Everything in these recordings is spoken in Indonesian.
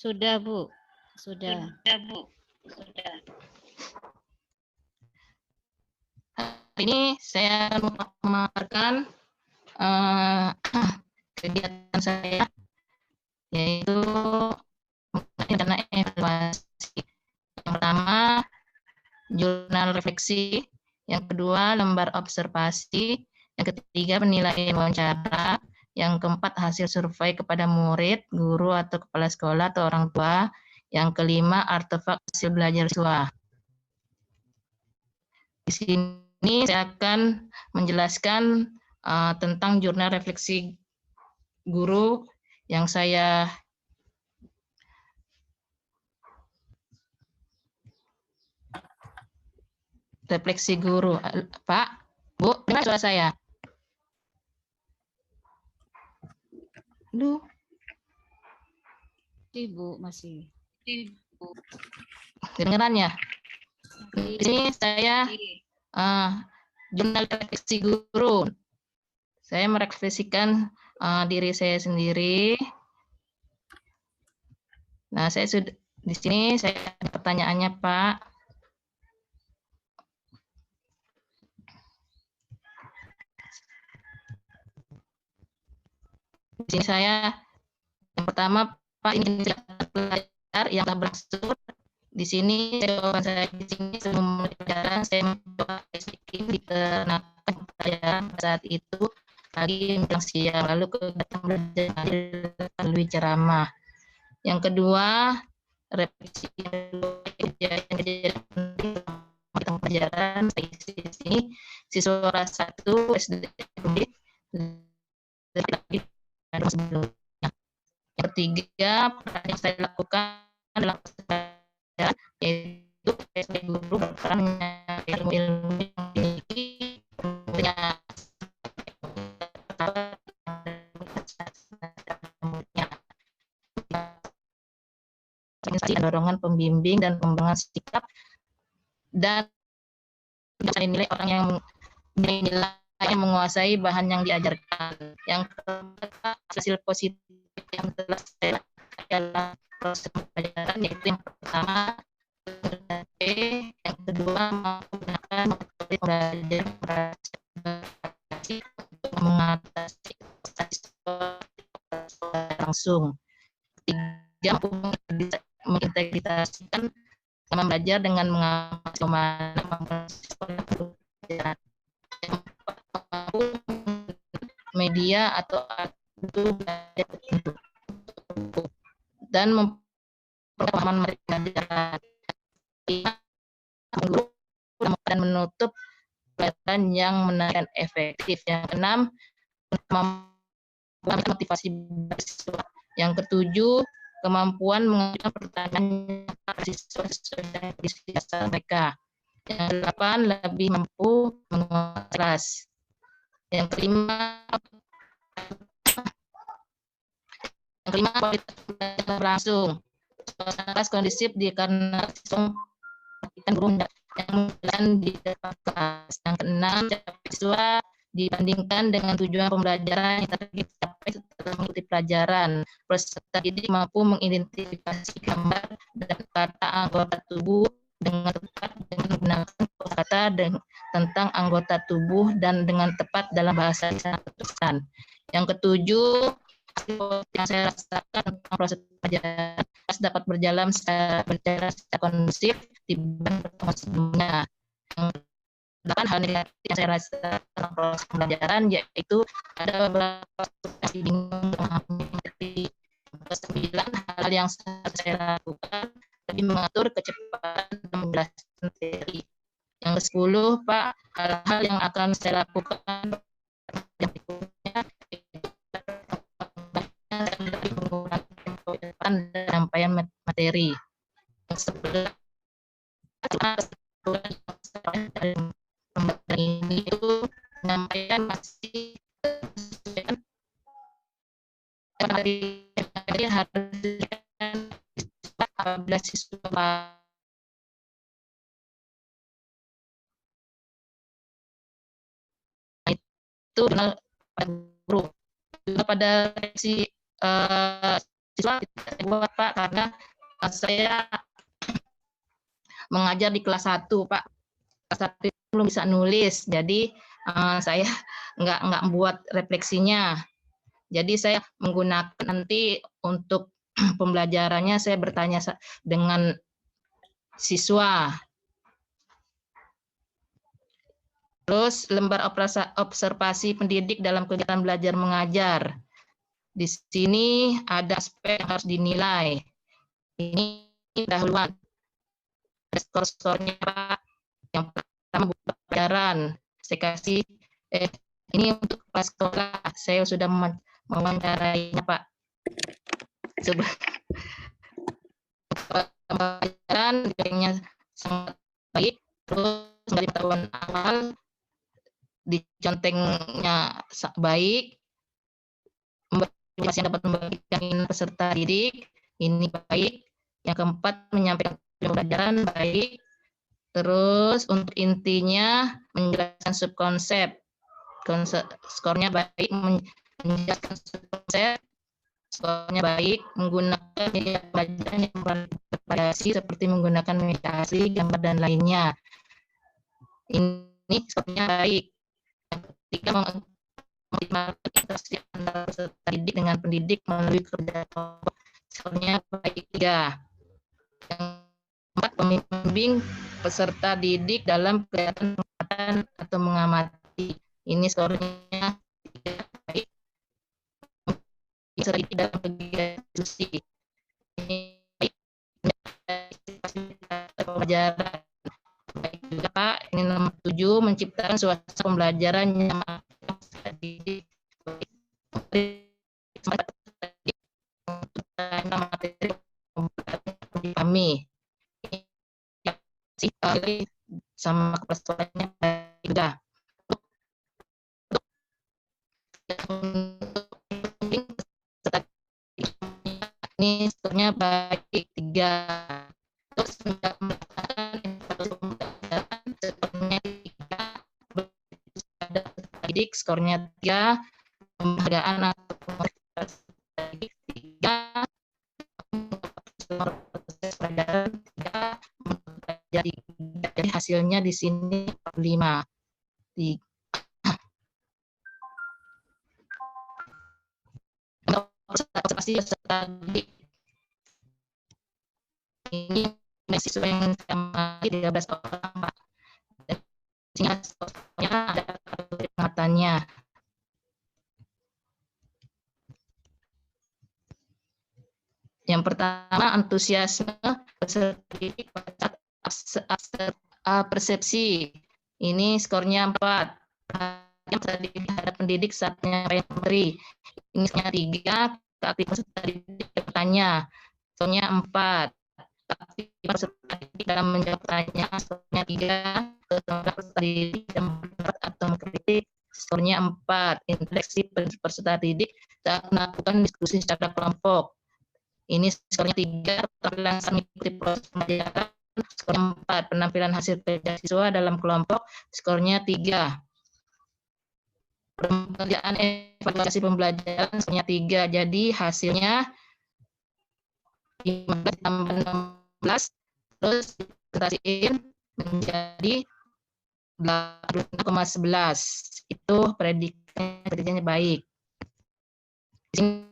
Sudah, Bu. Sudah. Sudah, Bu. Sudah. Hari ini saya akan memaparkan kegiatan saya, yaitu karena evaluasi. Yang pertama, jurnal refleksi. Yang kedua, lembar observasi. Yang ketiga, penilaian wawancara. Yang keempat, hasil survei kepada murid, guru, atau kepala sekolah, atau orang tua. Yang kelima, artefak hasil belajar siswa. Di sini saya akan menjelaskan tentang jurnal refleksi guru yang saya refleksi guru. Pak, Bu, dengar suara saya? Aduh. Ibu masih. Ibu. Kedengarannya? Di sini saya jurnal refleksi guru. Saya merefleksikan diri saya sendiri. Nah, saya sudah di sini saya ada pertanyaannya, Pak. Di sini saya yang pertama, Pak, ini belajar yang telah berlangsung. Di sini saya di sini sebelum pelajaran saya mencoba dikenakan pelajaran saat itu pagi menjelang siang, lalu kegiatan belajar melalui ceramah. Yang kedua, revisi kejadian pelajaran di sini siswa kelas 1 SD sebelumnya. Yang ketiga, yang saya lakukan adalah yaitu guru berperan ilmu-ilmu yang dimiliki dorongan pembimbing dan pengembangan sikap dan nilai orang yang nilai yang menguasai bahan yang diajarkan. Yang keempat, hasil positif yang telah saya dalam proses pembelajaran, yaitu yang pertama yang kedua menggunakan metode pembelajaran untuk mengatasi langsung. Ketiga, mengintegrasikan teman belajar dengan mengamati media atau dan pemahaman mereka dan menutup pelajaran yang menarik dan efektif. Yang keenam, motivasi siswa. Yang ketujuh, kemampuan mengajukan pertanyaan siswa sesuai dengan kondisi mereka. Yang kedelapan, lebih mampu menguasai kelas. Yang kelima, kualitas belajar berlangsung. Kelas kondisif karena siswa guru yang di depan kelas. Yang keenam, siswa dibandingkan dengan tujuan pembelajaran yang tercapai setelah mengikuti pelajaran. Peserta didik mampu mengidentifikasi gambar dan kata anggota tubuh dengan tepat dengan menggunakan kata tentang anggota tubuh dan dengan tepat dalam bahasa tulisan. Yang ketujuh, yang saya rasakan tentang proses pelajaran dapat berjalan secara kondusif dibanding sebelumnya. Bahkan hal negatif yang saya rasakan dalam proses pembelajaran yaitu ada beberapa bingung memahami. Kesembilan, hal yang saya lakukan lebih mengatur kecepatan dan menjelaskan materi. Yang ke-10, Pak, hal-hal yang akan saya lakukan berikutnya lebih menggunakan kecepatan dan penyampaian materi. Yang 11, ini itu penyampaian masih harus apabila siswa itu pada guru juga pada si siswa buat Pak, karena saya mengajar di kelas 1 Pak. Kelas 1 belum bisa nulis, jadi saya nggak buat refleksinya. Jadi saya menggunakan nanti untuk pembelajarannya saya bertanya dengan siswa. Terus lembar observasi pendidik dalam kegiatan belajar mengajar. Di sini ada aspek yang harus dinilai. Ini dahuluan. Skor-skornya Pak. Yang pertama buku pelajaran. Saya kasih ini untuk kelas sekolah. Saya sudah mewawancarainya Pak. Pelajaran nilainya sangat baik. Terus dari tahun awal dicontengnya baik, yang dapat membagikan peserta didik ini baik. Yang keempat menyampaikan pembelajaran baik. Terus untuk intinya menjelaskan subkonsep, skornya baik, menjelaskan subkonsep, skornya baik, menggunakan media pelajaran yang bervariasi seperti menggunakan media asli, gambar dan lainnya. Ini skornya baik. Ketika mengoptimalkan interaksi antara peserta didik dengan pendidik melalui kerja kelompok, skornya baik 3. Yang keempat, pembimbing peserta didik dalam kegiatan pengamatan atau mengamati. Ini skornya 3 baik. Peserta didik dalam kegiatan diskusi. Ini baik. Pembelajaran baik juga Pak. Ini nomor 7, menciptakan suasana pembelajaran yang didik materi kami sama kepala sekolahnya juga. Ini skornya baik 3. Terus skornya 3. Didik skornya 3. Penghargaan atau proses belajaran 3. Jadi hasilnya di sini 5. Observasi tadi ini mahasiswa yang sama 13 orang Pak. Singkatnya ada pengatannya. Yang pertama, antusiasme peserta didik pada persepsi. Ini skornya 4. Terhadap pendidik saat menyampaikan materi. Ini skornya 3. Keaktifan peserta didik bertanya. Skornya 4. Keaktifan peserta didik dalam menjawab pertanyaan. Skornya 3. Keterampilan peserta didik dalam mendapat atau mengkritik. Skornya 4. Interaksi peserta didik saat melakukan diskusi secara kelompok. Ini skornya 3. Keterampilan saat mengikuti proses pembelajaran. Skornya 4. Penampilan hasil kerja siswa dalam kelompok. Skornya 3. Pekerjaan evaluasi pembelajaran skornya 3. Jadi hasilnya 15 tambah 16 terus dipresentasikan menjadi 8,11. Itu prediksinya baik. Di sini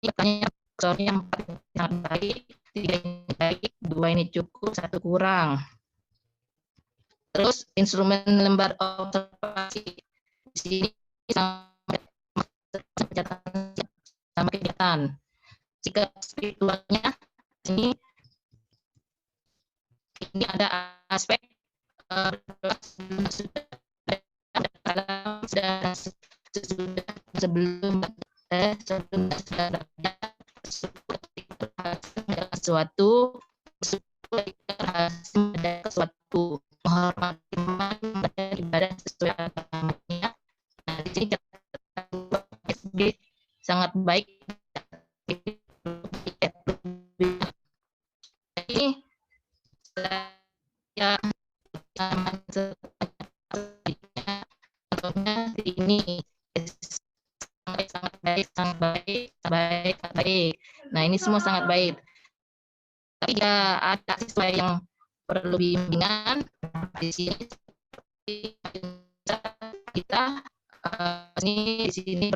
katanya skornya 4 sangat baik, 3 ini baik, 2 ini cukup, 1 kurang. Terus instrumen lembar observasi di sini sama kegiatan. Jika spiritualnya ini ada aspek sebelum sesuatu sesuatu menghormati ibadah sesuai agamanya. Nah, di sini sangat baik. Ini ya ini sangat baik. Nah ini semua sangat baik. Tapi jika ada siswa yang perlu bimbingan di sini, kita di sini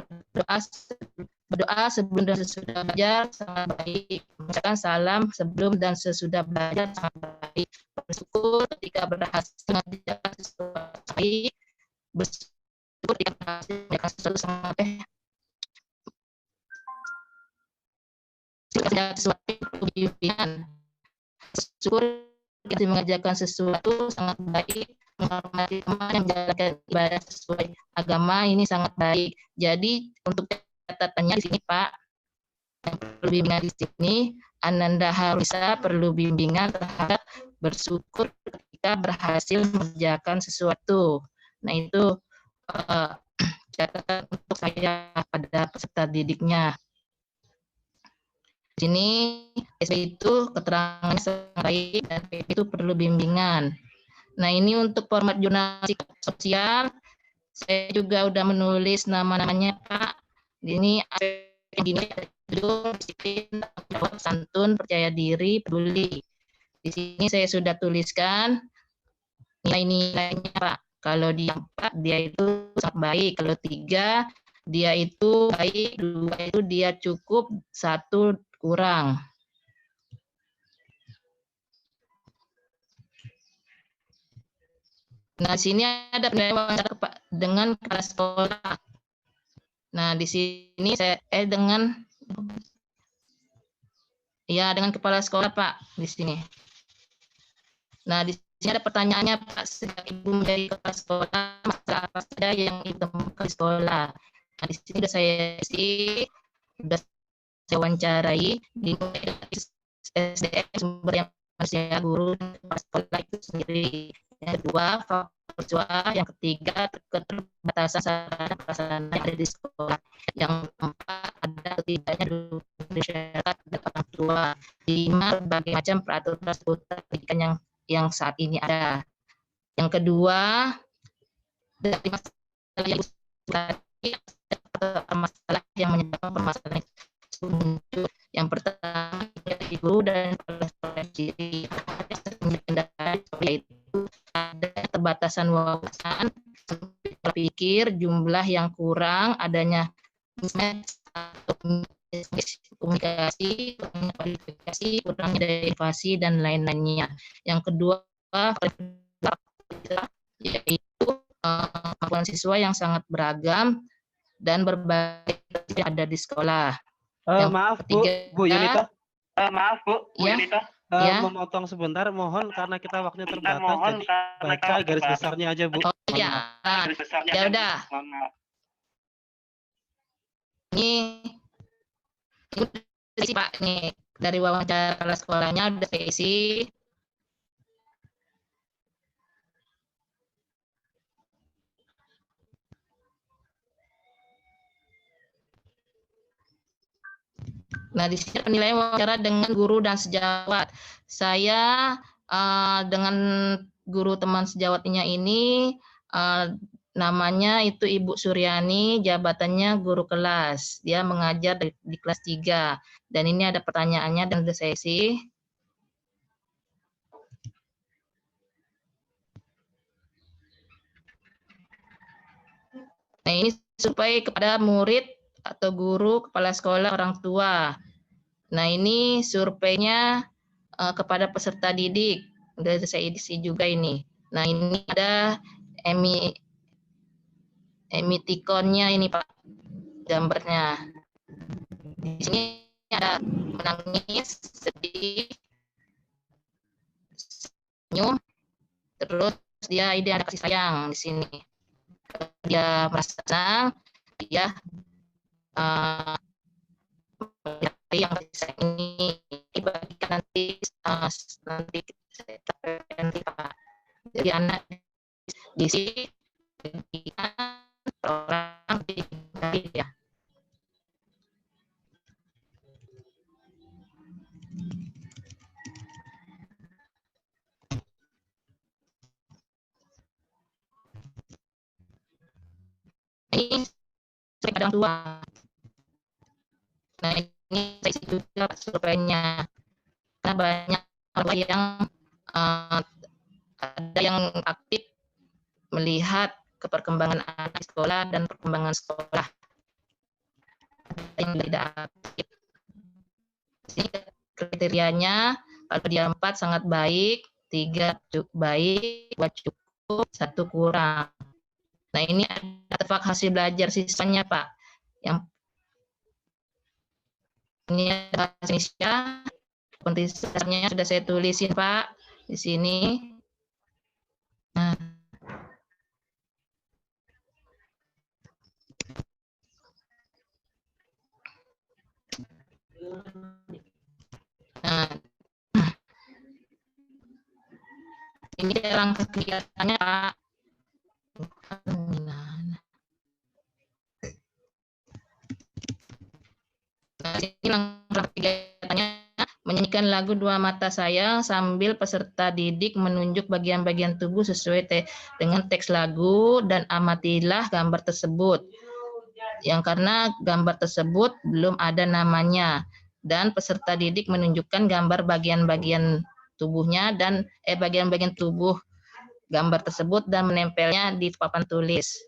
berdoa sebelum dan sesudah belajar sangat baik. Mengucapkan salam sebelum dan sesudah belajar sangat baik. Bersyukur ketika berhasil mengerjakan sesuatu baik. Bersyukur ketika berhasil mengerjakan sesuatu sangat baik. Sesuatu bimbingan. Bersyukur ketika mengerjakan sesuatu sangat baik. Menghormati teman yang menjalankan ibadah sesuai agama ini sangat baik. Jadi untuk catatannya di sini Pak, yang perlu bimbingan di sini, Ananda Harusa perlu bimbingan terhadap bersyukur ketika berhasil mengerjakan sesuatu. Nah itu catatan untuk saya pada peserta didiknya. Di sini SP itu keterangannya sangat baik dan PP itu perlu bimbingan. Nah ini untuk format jurnalistik sosial, saya juga udah menulis nama-namanya Pak. Ini judul, disiplin, jawab, santun, percaya diri, peduli. Di sini saya sudah tuliskan nilai-nilainya Pak. Kalau di 4 dia itu sangat baik, kalau 3 dia itu baik, 2 itu dia cukup, 1 kurang. Nah, sini ada wawancara dengan kepala sekolah. Nah, di sini saya dengan kepala sekolah, Pak, di sini. Nah, di sini ada pertanyaannya, Pak, sejak Ibu menjadi kepala sekolah, masalah apa saja yang Ibu temukan di sekolah? Nah, di sini sudah saya wawancarai di SDM, sumber yang manusia, guru, dan kepala sekolah itu sendiri. Yang kedua, faktor siswa. Yang ketiga, keterbatasan sarana prasarana yang ada di sekolah. Yang keempat, ada tidaknya dukungan masyarakat dan orang tua. 5, berbagai macam peraturan pendidikan yang saat ini ada. Yang kedua, dari masalah yang menyebabkan permasalahan itu muncul. Yang pertama, dari guru dan kepala sekolah sendiri, yaitu ada keterbatasan wawasan, pikir, jumlah yang kurang, adanya komunikasi, kualifikasi, kurangnya derivasi, dan lain-lainnya. Yang kedua, yaitu kemampuan siswa yang sangat beragam dan berbagai yang ada di sekolah. Maaf ketiga, Bu Yunita. Maaf Bu ya, Yunita. Memotong sebentar, mohon karena kita waktunya terbatas, jadi baca garis besarnya aja Bu. Oh iya, ya udah. Ini Pak nih dari wawancara kepala sekolahnya udah saya isi. Nah, di sini penilaian wawancara dengan guru dan sejawat. Saya dengan guru teman sejawatnya ini namanya itu Ibu Suryani, jabatannya guru kelas. Dia mengajar di kelas 3. Dan ini ada pertanyaannya dan sudah saya isi. Nah, ini supaya kepada murid atau guru, kepala sekolah, orang tua. Nah, ini surveinya kepada peserta didik. Udah saya isi juga ini. Nah, ini ada emitikonnya ini Pak, gambarnya. Di sini ada menangis, sedih, senyum, terus dia ada kasih sayang di sini. Dia merasa senang, dia yang saya ini bagikan nanti Pak. Jadi anak di sini orang ya. Ini kadang tua. Nah, ini saya isi juga surveinya. Karena banyak orang yang ada yang aktif melihat perkembangan anak di sekolah dan perkembangan sekolah. Ada yang tidak aktif. Ini kriterianya kalau dia 4 sangat baik, 3 baik, 2 cukup, 1 kurang. Nah, ini ada artefak hasil belajar siswanya, Pak. Yang ini bahasa Indonesia, kompetensinya sudah saya tulisin, Pak, di sini. Nah, ini rangka kegiatannya, Pak. Nah, ini rangka kegiatannya menyanyikan lagu Dua Mata Saya sambil peserta didik menunjuk bagian-bagian tubuh sesuai dengan teks lagu dan amatilah gambar tersebut. Yang karena gambar tersebut belum ada namanya dan peserta didik menunjukkan gambar bagian-bagian tubuhnya dan bagian-bagian tubuh gambar tersebut dan menempelnya di papan tulis.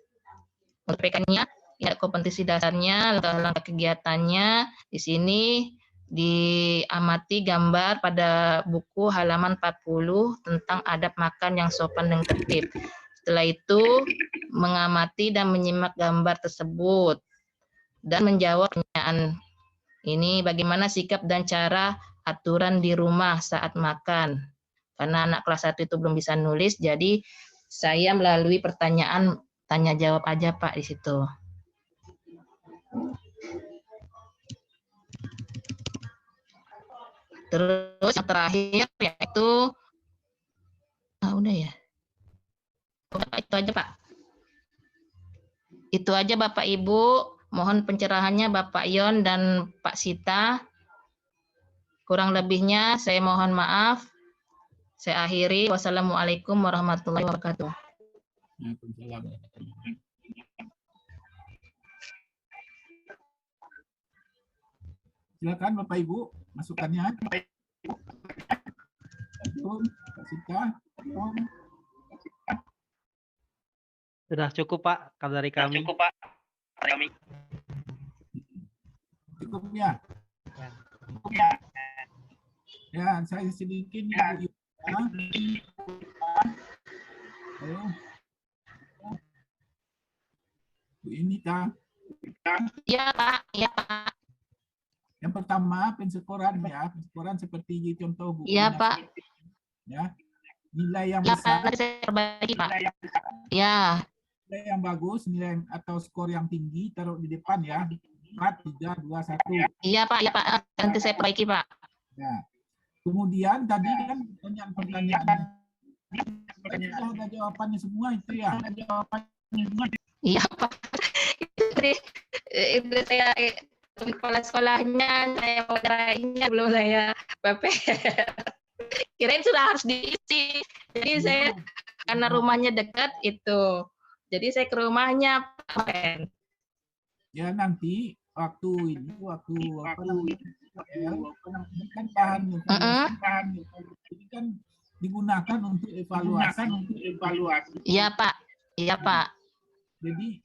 Untuk PK-nya, ya, kompetensi dasarnya, langkah kegiatannya di sini diamati gambar pada buku halaman 40 tentang adab makan yang sopan dan tertib. Setelah itu mengamati dan menyimak gambar tersebut dan menjawab pertanyaan ini, bagaimana sikap dan cara aturan di rumah saat makan. Karena anak kelas 1 itu belum bisa nulis, jadi saya melalui pertanyaan tanya jawab aja, Pak, di situ. Terus yang terakhir yaitu udah ya. Itu aja, Pak. Itu aja Bapak Ibu. Mohon pencerahannya Bapak Yon dan Pak Sita. Kurang lebihnya saya mohon maaf. Saya akhiri. Wassalamualaikum warahmatullahi wabarakatuh. Silakan Bapak Ibu, masukannya. Pak Sita. Sudah cukup, Pak, kalau dari kami. Cukup ya. Ya, saya sedikit Ibu. Bu Inita. Iya, Pak. Iya, Pak. Yang pertama penskoran ya, penskoran seperti contoh Bu. Iya, Pak. Ya. Nilai yang Ya, besar. Pak, saya perbaiki, Pak. Ya. Nilai yang bagus, nilai atau skor yang tinggi taruh di depan ya. 4, 3, 2, 1. Iya, Pak. Ya, Pak. Nanti saya perbaiki, Pak. Ya. Kemudian tadi kan pertanyaan-pertanyaan. Sudah ada jawabannya semua itu ya. Iya, Pak. Itu saya kepala sekolahnya, saya moderatornya belum saya prepare. Kirain sudah harus diisi. Jadi saya karena rumahnya dekat itu. Jadi saya ke rumahnya, Pak. Ya nanti waktu ini apa namanya? Kan bahan ini kan digunakan untuk evaluasi. Iya, Pak. Iya, Pak. Jadi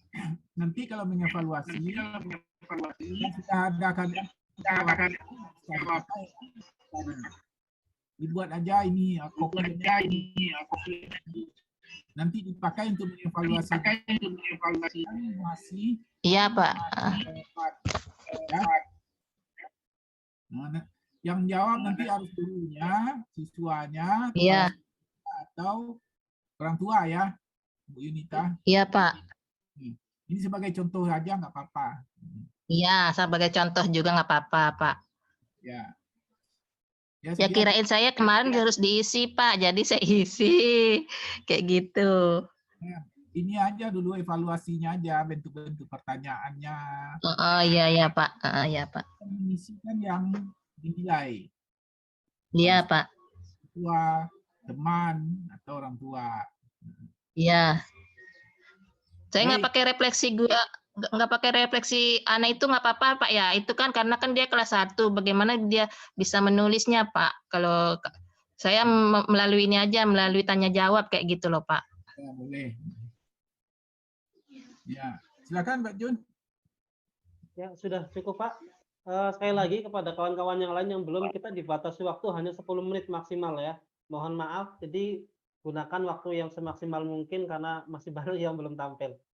nanti kalau mengevaluasi kita adakan dibuat aja ini kopinya nanti dipakai untuk mengevaluasi. Iya, Pak. Nah, yang jawab nanti harus gurunya, siswanya, Iya. atau orang tua ya, Bu Yunita. Iya, Pak. Ini sebagai contoh saja nggak apa-apa. Iya, sebagai contoh juga nggak apa-apa, Pak. Ya. Ya kirain saya kemarin harus diisi, Pak. Jadi saya isi. Kayak gitu. Ya, ini aja dulu evaluasinya aja, bentuk-bentuk pertanyaannya. Oh iya, iya, Pak. Iya, Pak. Mengisikan yang dinilai. Iya, Pak. Tua, teman, atau orang tua. Iya. Saya nggak pakai refleksi gua, nggak pakai refleksi anak itu nggak apa-apa Pak ya. Itu kan karena kan dia kelas 1. Bagaimana dia bisa menulisnya Pak? Kalau saya melalui ini aja, melalui tanya jawab kayak gitu loh Pak. Ya, boleh. Ya, silakan Mbak Jun. Ya, sudah cukup Pak. Sekali lagi kepada kawan-kawan yang lain yang belum, kita dibatasi waktu hanya 10 menit maksimal ya. Mohon maaf, jadi gunakan waktu yang semaksimal mungkin karena masih banyak yang belum tampil.